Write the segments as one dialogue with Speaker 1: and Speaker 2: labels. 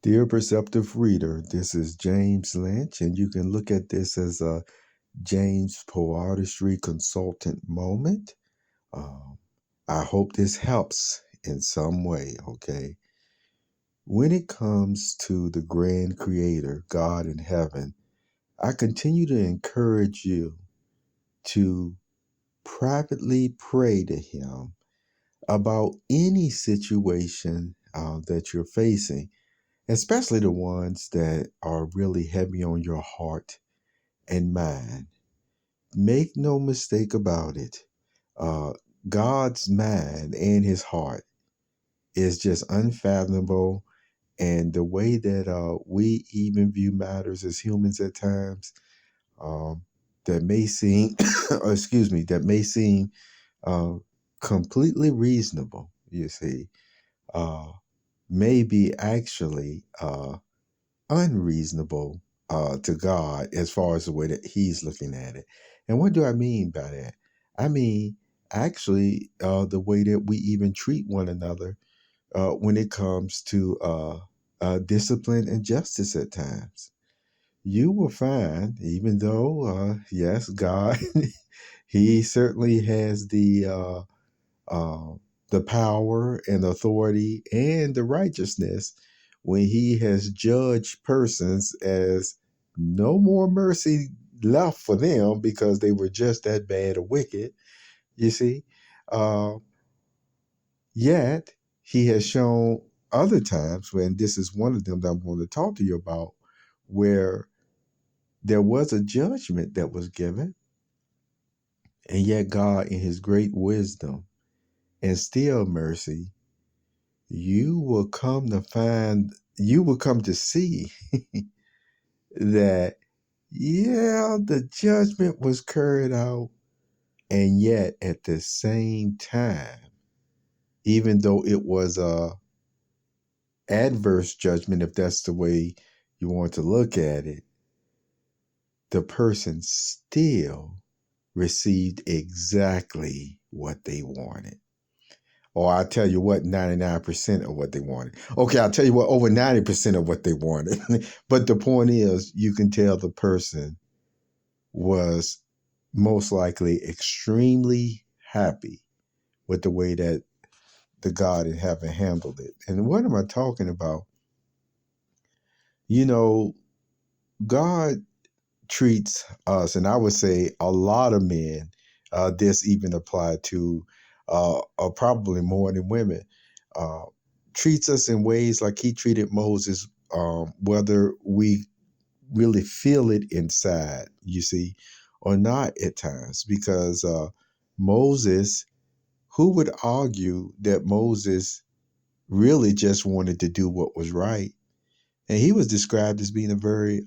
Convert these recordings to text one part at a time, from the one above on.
Speaker 1: Dear Perceptive Reader, this is James Lynch, and you can look at this as a James Poartistry Consultant moment. Um, I hope this helps in some way, okay? When it comes to the grand creator, God in heaven, I continue to encourage you to privately pray to him about any situation that you're facing, especially the ones that are really heavy on your heart and mind. Make no mistake about it. Uh, God's mind and his heart is just unfathomable. And the way that we even view matters as humans at times, um, that may seem, excuse me, that may seem uh, completely reasonable, you see, uh, may be actually unreasonable to God as far as the way that he's looking at it. And what do I mean by that? I mean, actually, the way that we even treat one another when it comes to discipline and justice at times. You will find, even though, yes, God, he certainly has uh, the power and authority and the righteousness when he has judged persons as no more mercy left for them because they were just that bad or wicked, you see. Uh, Yet, he has shown other times, when this is one of them that I'm going to talk to you about, where there was a judgment that was given, and yet God, in his great wisdom and still mercy, you will come to see that, yeah, the judgment was carried out, and yet at the same time, even though it was a adverse judgment, if that's the way you want to look at it, the person still received exactly what they wanted. Or I'll tell you what, 99% of what they wanted. Okay, I'll tell you what, over 90% of what they wanted. But the point is, you can tell the person was most likely extremely happy with the way that the God in heaven handled it. And what am I talking about? You know, God treats us, and I would say a lot of men, this even applied to probably more than women, uh, treats us in ways like he treated Moses, whether we really feel it inside, you see, or not at times. Because Moses, who would argue that Moses really just wanted to do what was right? And he was described as being a very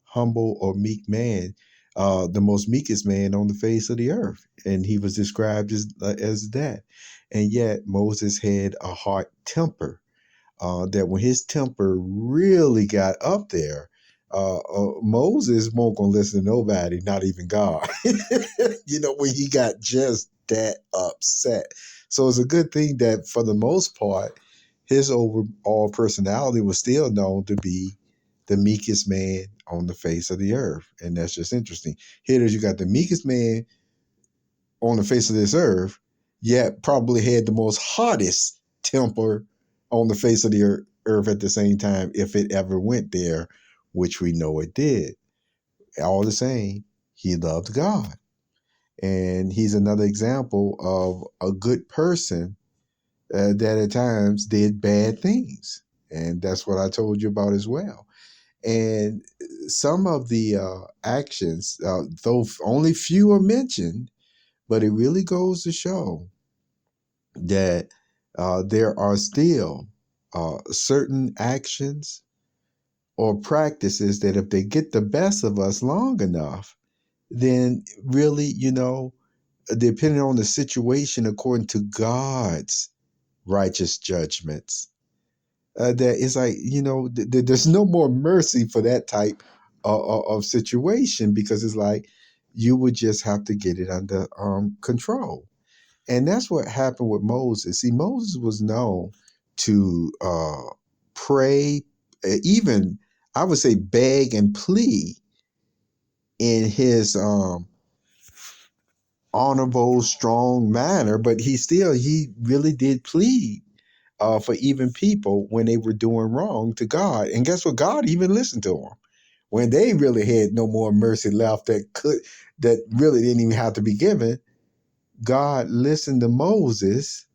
Speaker 1: humble or meek man, the most meekest man on the face of the earth. And he was described as that. And yet Moses had a hot temper, that when his temper really got up there, Moses won't gonna listen to nobody, not even God. When he got just that upset. So it's a good thing that for the most part, his overall personality was still known to be the meekest man on the face of the earth. And that's just interesting. Here it is, you got the meekest man on the face of this earth, yet probably had the most hottest temper on the face of the earth at the same time, if it ever went there, which we know it did. All the same, he loved God. And he's another example of a good person that at times did bad things. And that's what I told you about as well. And some of the actions, though only few are mentioned, but it really goes to show that there are still certain actions or practices that if they get the best of us long enough, then really, depending on the situation, according to God's righteous judgments, that it's like, there's no more mercy for that type of situation, because it's like you would just have to get it under control. And that's what happened with Moses. See, Moses was known to pray even, I would say, beg and plead in his honorable, strong manner, but he really did plead for even people when they were doing wrong to God. And guess what? God even listened to them when they really had no more mercy left that really didn't even have to be given. God listened to Moses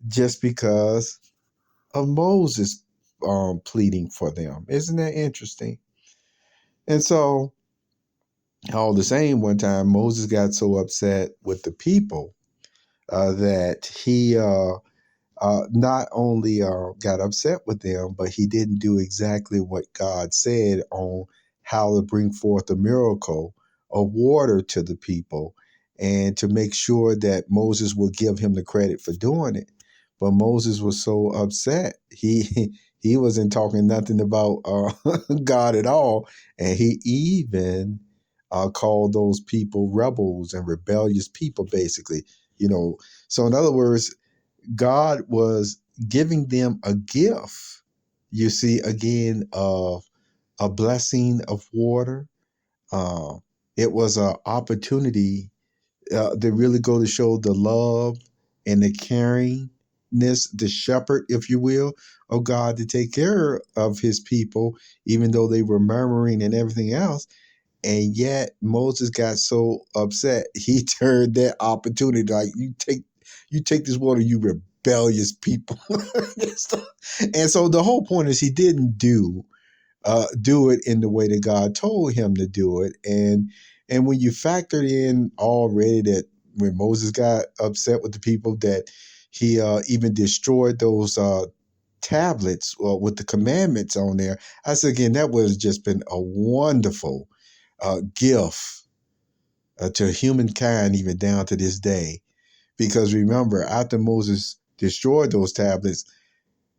Speaker 1: just because of Moses pleading for them. Isn't that interesting? And so, all the same, one time Moses got so upset with the people that he not only got upset with them, but he didn't do exactly what God said on how to bring forth a miracle of water to the people and to make sure that Moses would give him the credit for doing it. But Moses was so upset. He wasn't talking nothing about God at all. And he even called those people rebels and rebellious people, basically. You know, so in other words, God was giving them a gift, you see, again, of a blessing of water. Uh, it was an opportunity to really go to show the love and the caringness, the shepherd, if you will, of God to take care of his people, even though they were murmuring and everything else. And yet Moses got so upset, he turned that opportunity like you take this water, you rebellious people. And so the whole point is he didn't do it in the way that God told him to do it. And when you factored in already that when Moses got upset with the people that he even destroyed those tablets with the commandments on there, I said again that would have just been a wonderful gift to humankind even down to this day. Because remember, after Moses destroyed those tablets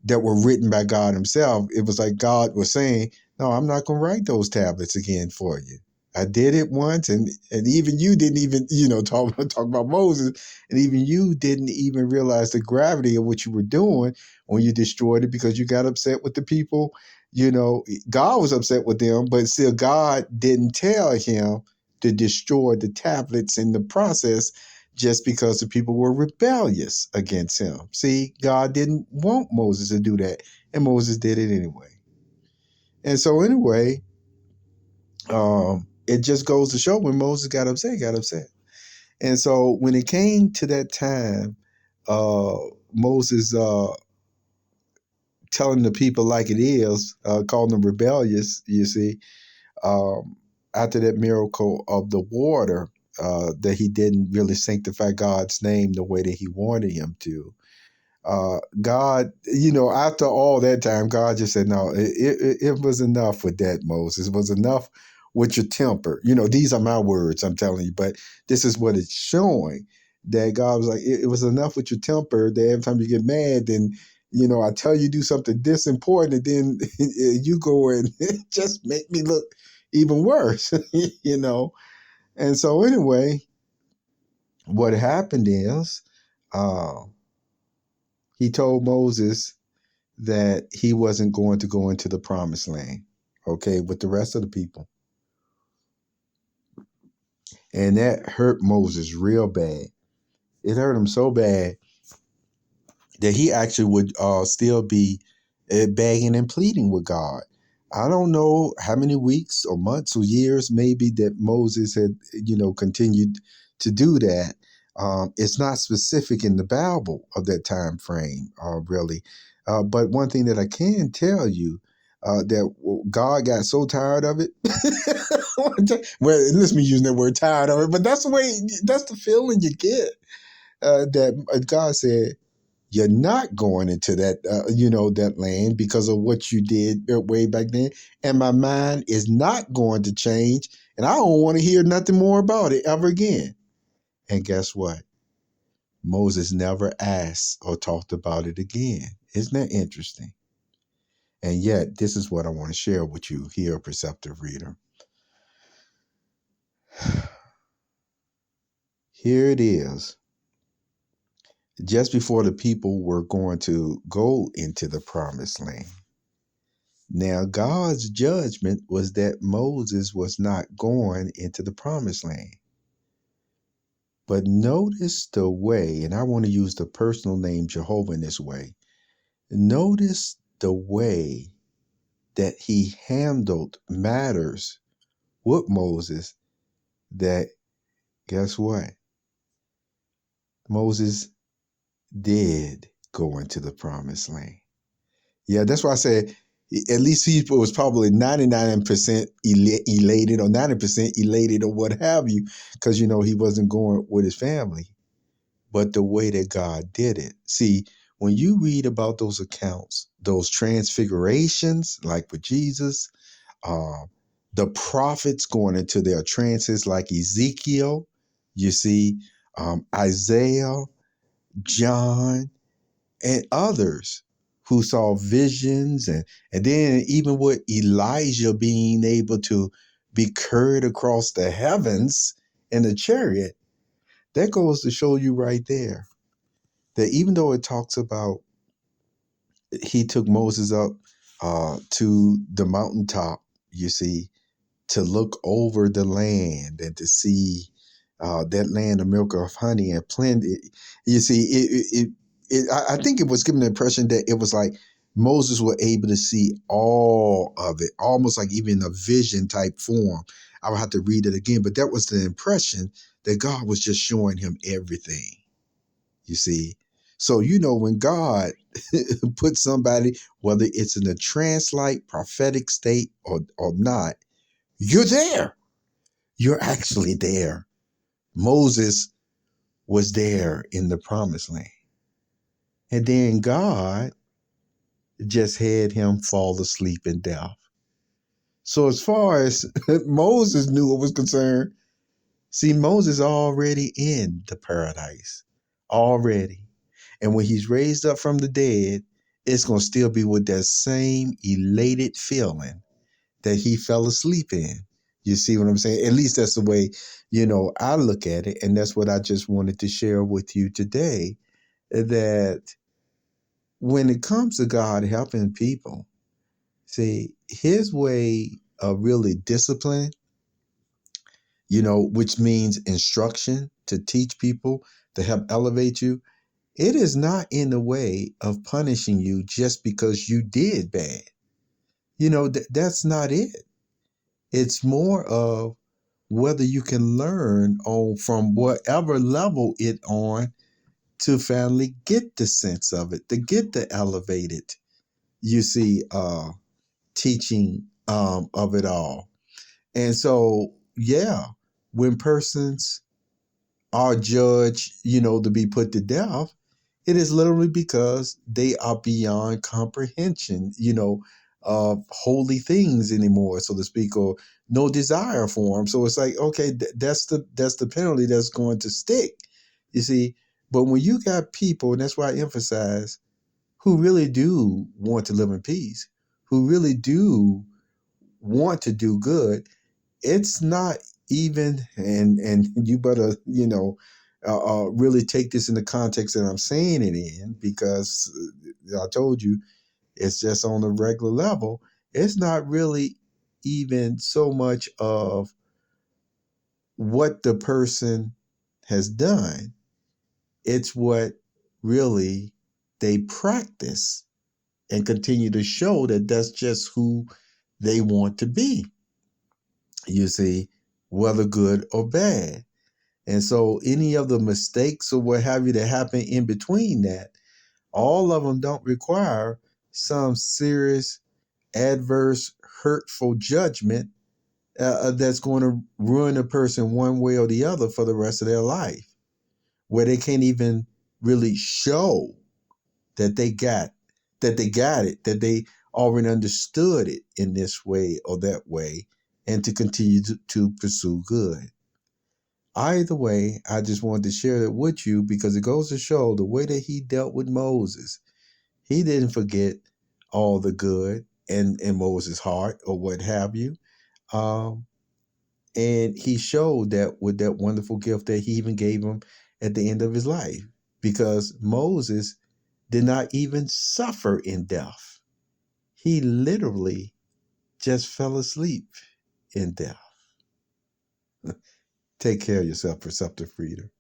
Speaker 1: that were written by God himself, it was like God was saying, no, I'm not going to write those tablets again for you. I did it once, and even you didn't even, talk about Moses, and even you didn't even realize the gravity of what you were doing when you destroyed it because you got upset with the people. God was upset with them, but still God didn't tell him to destroy the tablets in the process just because the people were rebellious against him. See, God didn't want Moses to do that, and Moses did it anyway. And so anyway, it just goes to show when Moses got upset, he got upset. And so when it came to that time, Moses telling the people like it is, calling them rebellious, you see, after that miracle of the water, that he didn't really sanctify God's name the way that he wanted him to. God, after all that time, God just said, no, it was enough with that, Moses. It was enough with your temper. These are my words, I'm telling you, but this is what it's showing, that God was like, it was enough with your temper that every time you get mad, then, I tell you do something this important, and then you go and just make me look even worse, And so anyway, what happened is, he told Moses that he wasn't going to go into the promised land, okay, with the rest of the people. And that hurt Moses real bad. It hurt him so bad that he actually would still be begging and pleading with God. I don't know how many weeks or months or years maybe that Moses had, continued to do that. It's not specific in the Bible of that time frame, really. But one thing that I can tell you, that God got so tired of it. Well, listen, me using that word tired of it, but that's the feeling you get. That God said, you're not going into that, that land because of what you did way back then. And my mind is not going to change. And I don't want to hear nothing more about it ever again. And guess what? Moses never asked or talked about it again. Isn't that interesting? And yet, this is what I want to share with you here, Perceptive Reader. Here it is. Just before the people were going to go into the promised land, Now, God's judgment was that Moses was not going into the promised land. But notice the way, and I want to use the personal name Jehovah in this way. Notice the way that he handled matters with Moses that, guess what? Moses did go into the promised land. Yeah, that's why I said at least he was probably 99% elated or 90% elated or what have you, because, he wasn't going with his family. But the way that God did it. See, when you read about those accounts, those transfigurations, like with Jesus, the prophets going into their trances like Ezekiel, you see, Isaiah, John, and others who saw visions, and then even with Elijah being able to be carried across the heavens in a chariot, that goes to show you right there that even though it talks about he took Moses up to the mountaintop, you see, to look over the land and to see that land of milk of honey and plenty. You see, I think it was given the impression that it was like Moses was able to see all of it, almost like even a vision type form. I would have to read it again, but that was the impression that God was just showing him everything. You see, so when God puts somebody, whether it's in a trance-like prophetic state or not, you're there. You're actually there. Moses was there in the promised land. And then God just had him fall asleep in death. So as far as Moses knew it was concerned, see, Moses already in the paradise. Already. And when he's raised up from the dead, it's going to still be with that same elated feeling that he fell asleep in. You see what I'm saying? At least that's the way, I look at it. And that's what I just wanted to share with you today, that when it comes to God helping people, see, his way of really discipline, which means instruction to teach people, to help elevate you, it is not in the way of punishing you just because you did bad. That's not it. It's more of whether you can learn from whatever level it on to finally get the sense of it, to get the elevated, teaching of it all. And so, yeah, when persons are judged, to be put to death, it is literally because they are beyond comprehension, of holy things anymore, so to speak, or no desire for them. So it's like, okay, that's the penalty that's going to stick, you see. But when you got people, and that's why I emphasize, who really do want to live in peace, who really do want to do good, it's not even, and you better, really take this in the context that I'm saying it in, because I told you it's just on a regular level. It's not really even so much of what the person has done. It's what really they practice and continue to show that that's just who they want to be, you see, whether good or bad. And so any of the mistakes or what have you that happen in between that, all of them don't require some serious, adverse, hurtful judgment that's going to ruin a person one way or the other for the rest of their life, where they can't even really show that they got it, that they already understood it in this way or that way, and to continue to pursue good. Either way, I just wanted to share it with you because it goes to show the way that he dealt with Moses. He didn't forget all the good in Moses' heart or what have you. And he showed that with that wonderful gift that he even gave him at the end of his life, because Moses did not even suffer in death. He literally just fell asleep in death. Take care of yourself, Preceptor Freedom.